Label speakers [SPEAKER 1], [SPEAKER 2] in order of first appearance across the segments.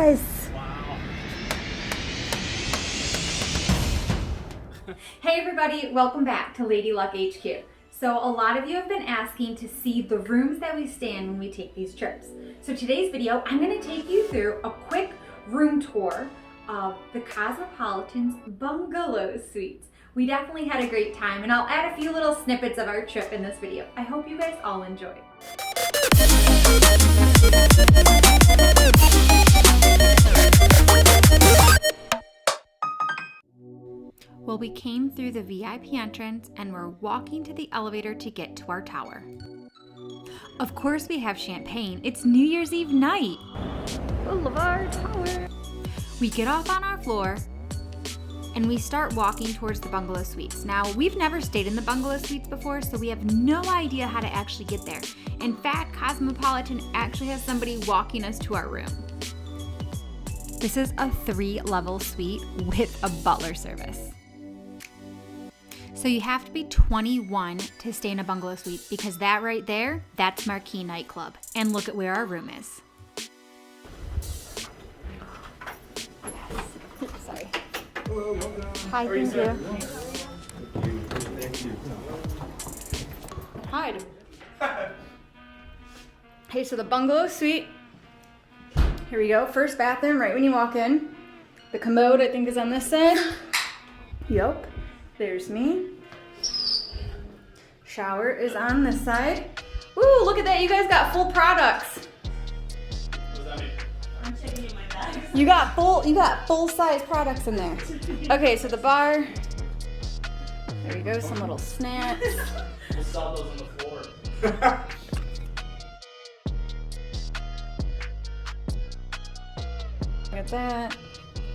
[SPEAKER 1] Yes!
[SPEAKER 2] Wow.
[SPEAKER 1] Hey everybody, welcome back to Lady Luck HQ. So a lot of you have been asking to see the rooms that we stay in when we take these trips. So today's video, I'm gonna take you through a quick room tour of the Cosmopolitan's Bungalow Suites. We definitely had a great time, and I'll add a few little snippets of our trip in this video. I hope you guys all enjoy. Well, we came through the VIP entrance and we're walking to the elevator to get to our tower. Of course we have champagne. It's New Year's Eve night. Boulevard Tower. We get off on our floor and we start walking towards the Bungalow Suites. Now, we've never stayed in the Bungalow Suites before, so we have no idea how to actually get there. In fact, Cosmopolitan actually has somebody walking us to our room. This is a 3-level suite with a butler service. So you have to be 21 to stay in a bungalow suite, because that right there, that's Marquee nightclub. And look at where our room is. Sorry.
[SPEAKER 2] Hello, welcome.
[SPEAKER 1] Hi, thank you.
[SPEAKER 2] Thank you.
[SPEAKER 1] Hide. Hey, so the bungalow suite. Here we go. First bathroom, right when you walk in. The commode, I think, is on this side. Yup. There's me. Shower is on this side. Ooh, look at that. You guys got full products.
[SPEAKER 2] What does that mean?
[SPEAKER 3] I'm checking in my bag.
[SPEAKER 1] You got full size products in there. Okay, so the bar. There you go, some little snacks.
[SPEAKER 2] We'll sell those on the floor.
[SPEAKER 1] Look at that.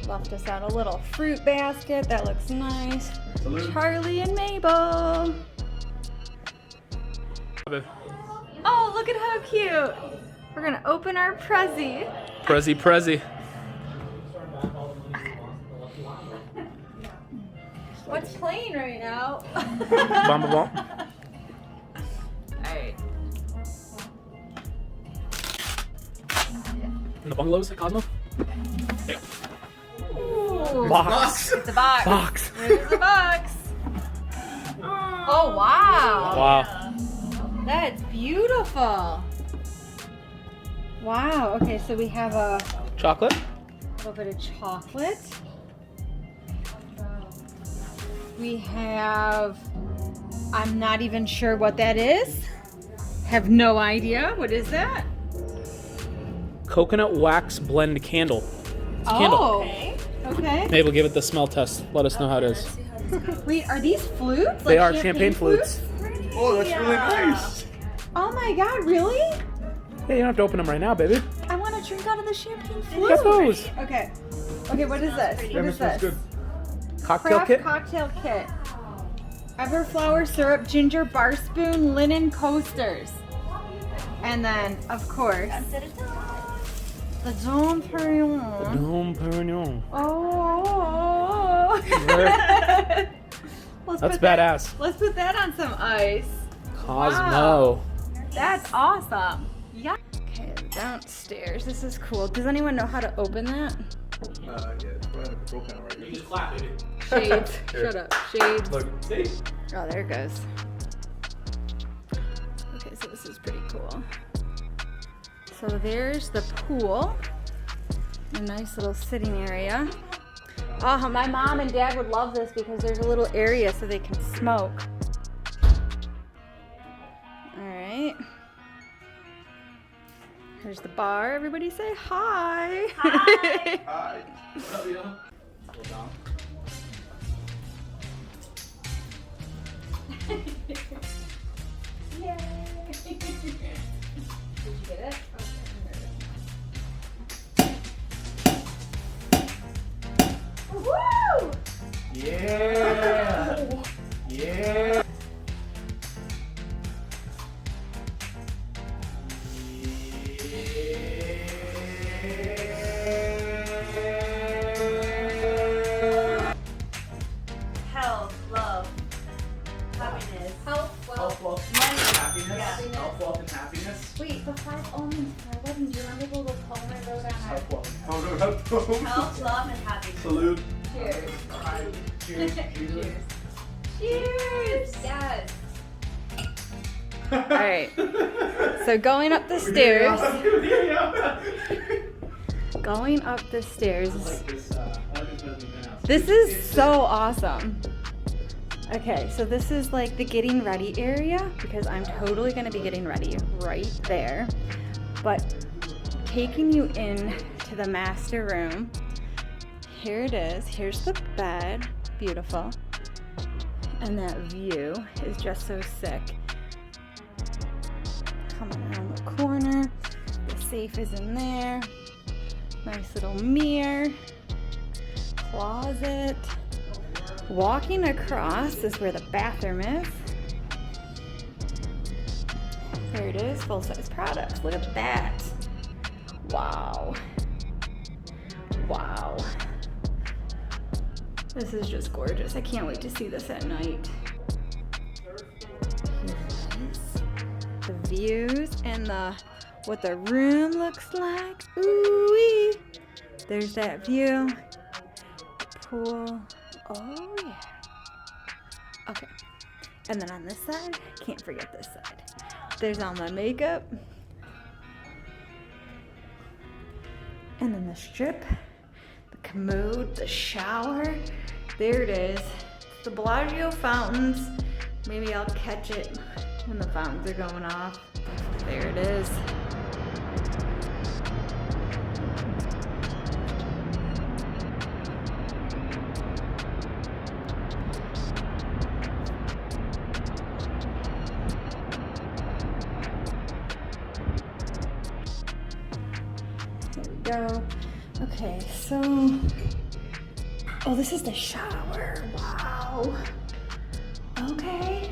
[SPEAKER 1] Left us out a little fruit basket. That looks nice.
[SPEAKER 2] Salute.
[SPEAKER 1] Charlie and Mabel. Oh, look at how cute. We're gonna open our Prezi.
[SPEAKER 2] Prezi.
[SPEAKER 1] What's playing right now?
[SPEAKER 2] Bamba bump.
[SPEAKER 1] Alright.
[SPEAKER 2] In the bungalows at Cosmo? Yeah.
[SPEAKER 1] Ooh.
[SPEAKER 2] Box.
[SPEAKER 1] It's a box.
[SPEAKER 2] Box.
[SPEAKER 1] There's the box. Oh, wow.
[SPEAKER 2] Wow.
[SPEAKER 1] That's beautiful. Wow. Okay, so we have a
[SPEAKER 2] Chocolate?
[SPEAKER 1] little bit of chocolate. We have, I'm not even sure what that is. Have no idea. What is that?
[SPEAKER 2] Coconut wax blend candle. It's a candle.
[SPEAKER 1] Okay. Okay.
[SPEAKER 2] Mabel, give it the smell test. Let us know how it is.
[SPEAKER 1] Wait, are these flutes?
[SPEAKER 2] They
[SPEAKER 1] Like
[SPEAKER 2] are champagne flutes.
[SPEAKER 4] Oh, that's really nice.
[SPEAKER 1] Oh my god, really?
[SPEAKER 2] Yeah, you don't have to open them right now, baby.
[SPEAKER 1] I want to drink out of the champagne flute.
[SPEAKER 2] Get those.
[SPEAKER 1] Okay. Okay, what is this? What
[SPEAKER 4] That
[SPEAKER 1] is
[SPEAKER 4] smells
[SPEAKER 1] this?
[SPEAKER 4] good.
[SPEAKER 2] Cocktail
[SPEAKER 1] Craft
[SPEAKER 2] kit?
[SPEAKER 1] cocktail kit. Everflower syrup, ginger, bar spoon, linen coasters. And then, of course, the Dom Perignon.
[SPEAKER 2] Dom Perignon.
[SPEAKER 1] Oh.
[SPEAKER 2] That's badass.
[SPEAKER 1] Let's put that on some ice.
[SPEAKER 2] Cosmo.
[SPEAKER 1] That's awesome. Yeah. Okay, downstairs. This is cool. Does anyone know how to open that?
[SPEAKER 4] Yeah, it's probably like a control panel right
[SPEAKER 2] You
[SPEAKER 4] here.
[SPEAKER 2] just clap, baby.
[SPEAKER 1] Shades. Shut up. Shades.
[SPEAKER 4] Look,
[SPEAKER 2] See?
[SPEAKER 1] Oh, there it goes. Okay, so this is pretty cool. So there's the pool. A nice little sitting area. Oh, my mom and dad would love this because there's a little area so they can smoke. All right. Here's the bar. Everybody say hi.
[SPEAKER 3] Hi.
[SPEAKER 4] hi.
[SPEAKER 2] Slow down.
[SPEAKER 1] Yay. Did you get it? Woo!
[SPEAKER 2] Yeah. Yeah.
[SPEAKER 3] Health, love, happiness.
[SPEAKER 1] Health,
[SPEAKER 2] Health, wealth,
[SPEAKER 3] Money.
[SPEAKER 2] happiness.
[SPEAKER 3] Yeah.
[SPEAKER 2] Health, wealth, and happiness.
[SPEAKER 1] Wait, the 5 omens for our wedding. Do you remember the little poem I wrote on our...
[SPEAKER 2] Health, wealth, and
[SPEAKER 4] Oh, no, about those.
[SPEAKER 3] Health, love, and happiness.
[SPEAKER 4] Salute.
[SPEAKER 3] Cheers.
[SPEAKER 2] Cheers.
[SPEAKER 3] Cheers. Cheers. Yes.
[SPEAKER 1] All right. So going up the stairs. Going up the stairs. This is so awesome. Okay, so this is like the getting ready area because I'm totally gonna be getting ready right there. But taking you in to the master room. Here it is. Here's the bed. Beautiful. And that view is just so sick. Coming around the corner. The safe is in there. Nice little mirror. Closet. Walking across is where the bathroom is. There it is, full-size products. Look at that. Wow. Wow. This is just gorgeous. I can't wait to see this at night. Here it is. The views and what the room looks like. Ooh-wee. There's that view. Pool. Oh yeah. Okay. And then on this side, can't forget this side. There's all my makeup. And then the strip, the commode, the shower. There it is. The Bellagio fountains. Maybe I'll catch it when the fountains are going off. There it is. Go. Okay, so this is the shower. Wow. Okay.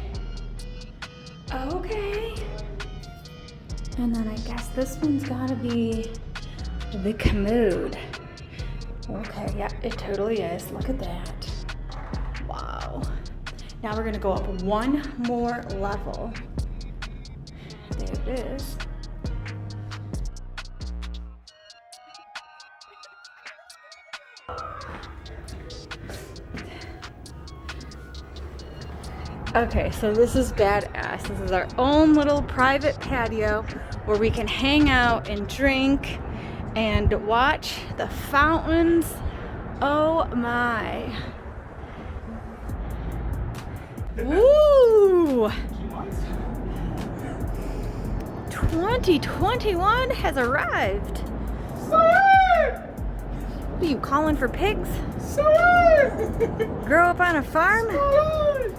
[SPEAKER 1] And then I guess this one's gotta be the commode. Okay, yeah, it totally is. Look at that. Wow. Now we're gonna go up one more level. There it is. Okay, so this is badass. This is our own little private patio where we can hang out and drink and watch the fountains. Oh my. Woo! 2021 has arrived. What are you calling for pigs? Grow up on a farm?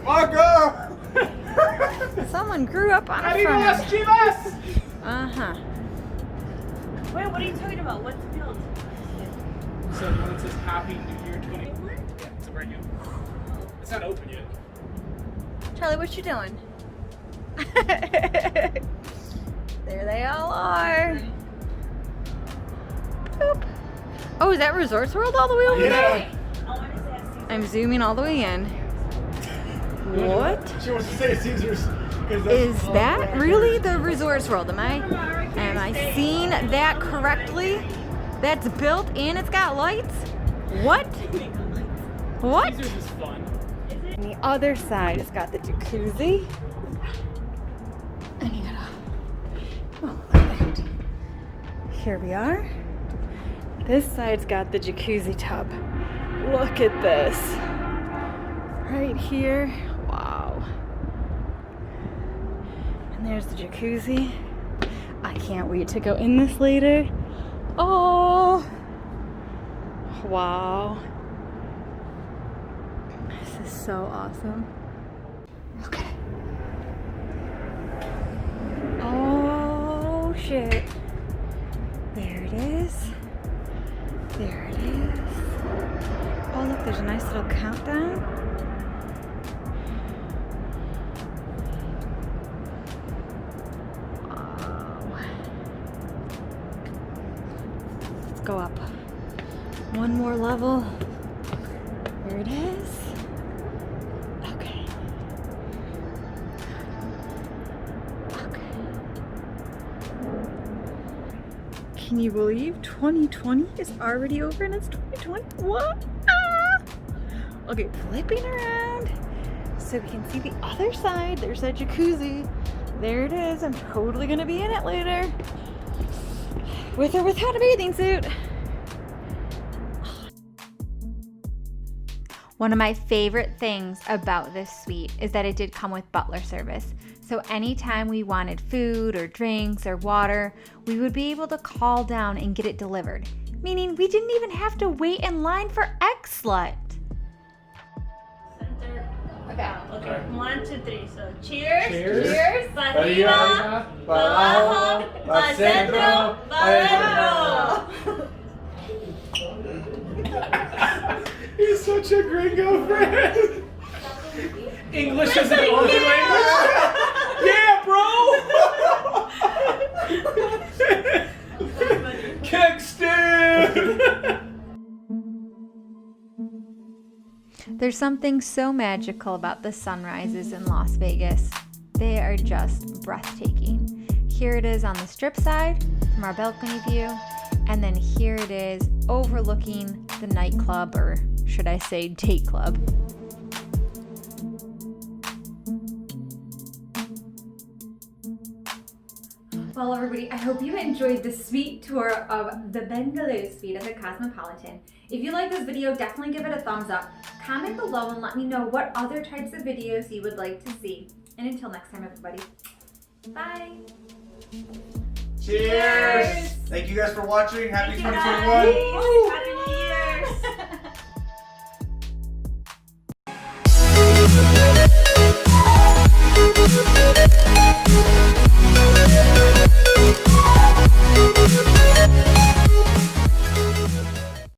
[SPEAKER 4] Marco!
[SPEAKER 1] Someone grew up on a farm. Uh-huh.
[SPEAKER 3] Wait, what are you talking about? What's built?
[SPEAKER 2] So when it says Happy New Year 20. Yeah, it's right here. It's not open yet.
[SPEAKER 1] Charlie, what you doing? There they all are. Boop. Oh, is that Resorts World all the way over there?
[SPEAKER 3] I want to say I see.
[SPEAKER 1] I'm zooming all the way in. What?
[SPEAKER 4] She wants to say Caesars.
[SPEAKER 1] Is that really the Resorts World? Am I seeing that correctly? That's built and it's got lights? What? What?
[SPEAKER 2] Caesars is fun.
[SPEAKER 1] On the other side, it's got the jacuzzi. And you gotta, oh, look at that. Here we are. This side's got the jacuzzi tub. Look at this. Right here. Wow. And there's the jacuzzi. I can't wait to go in this later. Oh. Wow. This is so awesome. Okay. Oh shit. There it is. There it is. Oh look, there's a nice little countdown. Wow. Let's go up. One more level. There it is. Okay. Okay.
[SPEAKER 5] Can you believe 2020 is already over and it's 2020? What? Ah! Okay, flipping around so we can see the other side. There's that jacuzzi. There it is. I'm totally gonna be in it later. With or without a bathing suit.
[SPEAKER 1] One of my favorite things about this suite is that it did come with Butler service. So anytime we wanted food or drinks or water, we would be able to call down and get it delivered. Meaning we didn't even have to wait in line for X-Slut.
[SPEAKER 3] Center.
[SPEAKER 1] Okay.
[SPEAKER 3] Okay. 1, 2, 3. So cheers.
[SPEAKER 2] Cheers.
[SPEAKER 1] Cheers.
[SPEAKER 3] Pa arriba, pa abajo, pa centro, pa adentro.
[SPEAKER 2] He's such a gringo friend. English is an only language. Yeah, bro. Kingston.
[SPEAKER 1] There's something so magical about the sunrises in Las Vegas. They are just breathtaking. Here it is on the strip side from our balcony view, and then here it is overlooking the nightclub, or should I say date club. Well, everybody, I hope you enjoyed the suite tour of the Bungalow Suite at the Cosmopolitan. If you like this video, definitely give it a thumbs up. Comment below and let me know what other types of videos you would like to see. And until next time, everybody, bye.
[SPEAKER 4] Cheers! Thank you guys for watching. Happy
[SPEAKER 3] Thank you,
[SPEAKER 4] 2021.
[SPEAKER 3] guys.